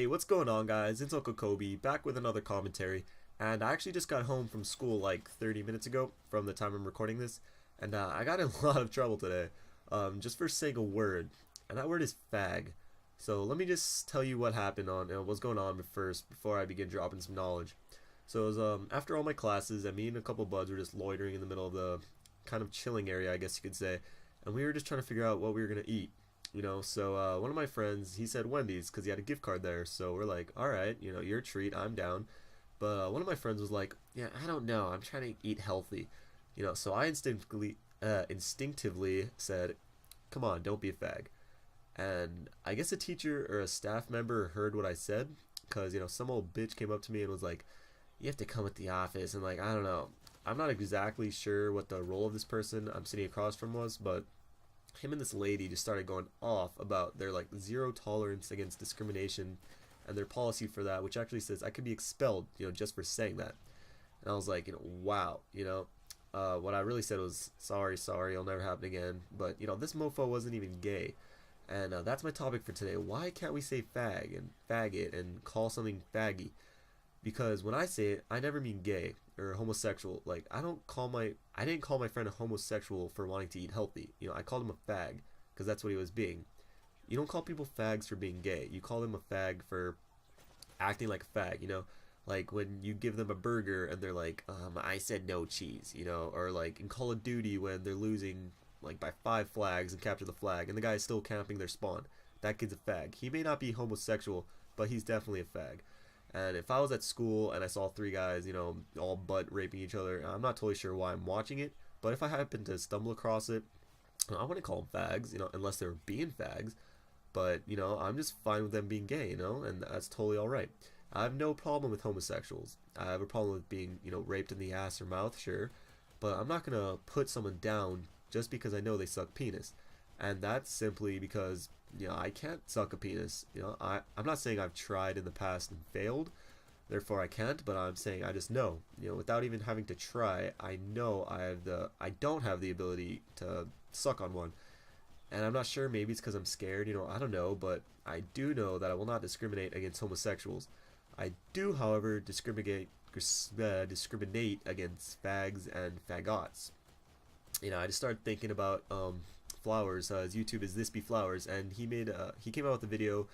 Hey, what's going on, guys? It's Uncle Kobe back with another commentary, and I actually just got home from school like 30 minutes ago from the time I'm recording this, and I got in a lot of trouble today, just for saying a word, and that word is fag. So let me just tell you what happened on what's going on first before I begin dropping some knowledge. So it was after all my classes, and me and a couple buds were just loitering in the middle of the kind of chilling area, I guess you could say, and we were just trying to figure out what we were gonna eat. So one of my friends, he said Wendy's because he had a gift card there. So we're like, all right, your treat, I'm down. But one of my friends was like, yeah, I don't know, I'm trying to eat healthy. So I instinctively said, come on, don't be a fag. And I guess a teacher or a staff member heard what I said because some old bitch came up to me and was like, you have to come at the office, and like, I don't know, I'm not exactly sure what the role of this person I'm sitting across from was, but him and this lady just started going off about their like zero tolerance against discrimination and their policy for that, which actually says I could be expelled, just for saying that. And I was like, wow, what I really said was sorry, sorry, it'll never happen again. But this mofo wasn't even gay, and that's my topic for today. Why can't we say fag and faggot and call something faggy? Because when I say it, I never mean gay or homosexual. Like I didn't call my friend a homosexual for wanting to eat healthy. I called him a fag because that's what he was being. You don't call people fags for being gay. You call them a fag for acting like a fag. Like when you give them a burger and they're like, I said no cheese. Or like in Call of Duty when they're losing like by 5 flags and capture the flag and the guy's still camping their spawn. That kid's a fag. He may not be homosexual, but he's definitely a fag. And if I was at school and I saw 3 guys, all butt raping each other, I'm not totally sure why I'm watching it. But if I happen to stumble across it, I wouldn't call them fags, unless they're being fags. But, I'm just fine with them being gay, and that's totally alright. I have no problem with homosexuals. I have a problem with being, raped in the ass or mouth, sure. But I'm not going to put someone down just because I know they suck penis. And that's simply because I can't suck a penis. I'm not saying I've tried in the past and failed, therefore I can't, but I'm saying I just know. Without even having to try, I know I don't have the ability to suck on one. And I'm not sure, maybe it's because I'm scared, I don't know, but I do know that I will not discriminate against homosexuals. I do, however, discriminate against fags and fagots. I just started thinking about Flowers. His YouTube is This Be Flowers, and he came out with a video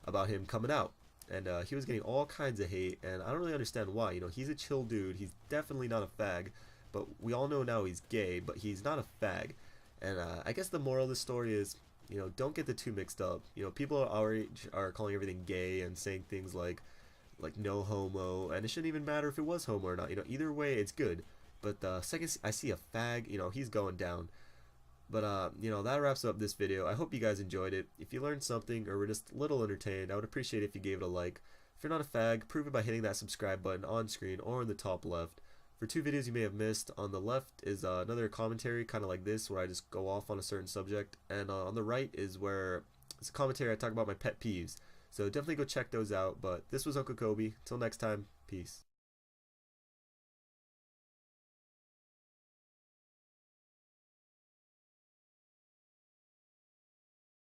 about him coming out, and he was getting all kinds of hate, and I don't really understand why. He's a chill dude. He's definitely not a fag, but we all know now he's gay, but he's not a fag. And I guess the moral of the story is, don't get the two mixed up. People our age are calling everything gay and saying things like no homo, and it shouldn't even matter if it was homo or not. Either way, it's good. But the second I see a fag, he's going down. But that wraps up this video. I hope you guys enjoyed it. If you learned something or were just a little entertained, I would appreciate it if you gave it a like. If you're not a fag, prove it by hitting that subscribe button on screen or in the top left. For 2 videos you may have missed, on the left is another commentary kind of like this where I just go off on a certain subject, and on the right is where it's a commentary I talk about my pet peeves. So definitely go check those out. But this was Uncle Kobe. Till next time, peace.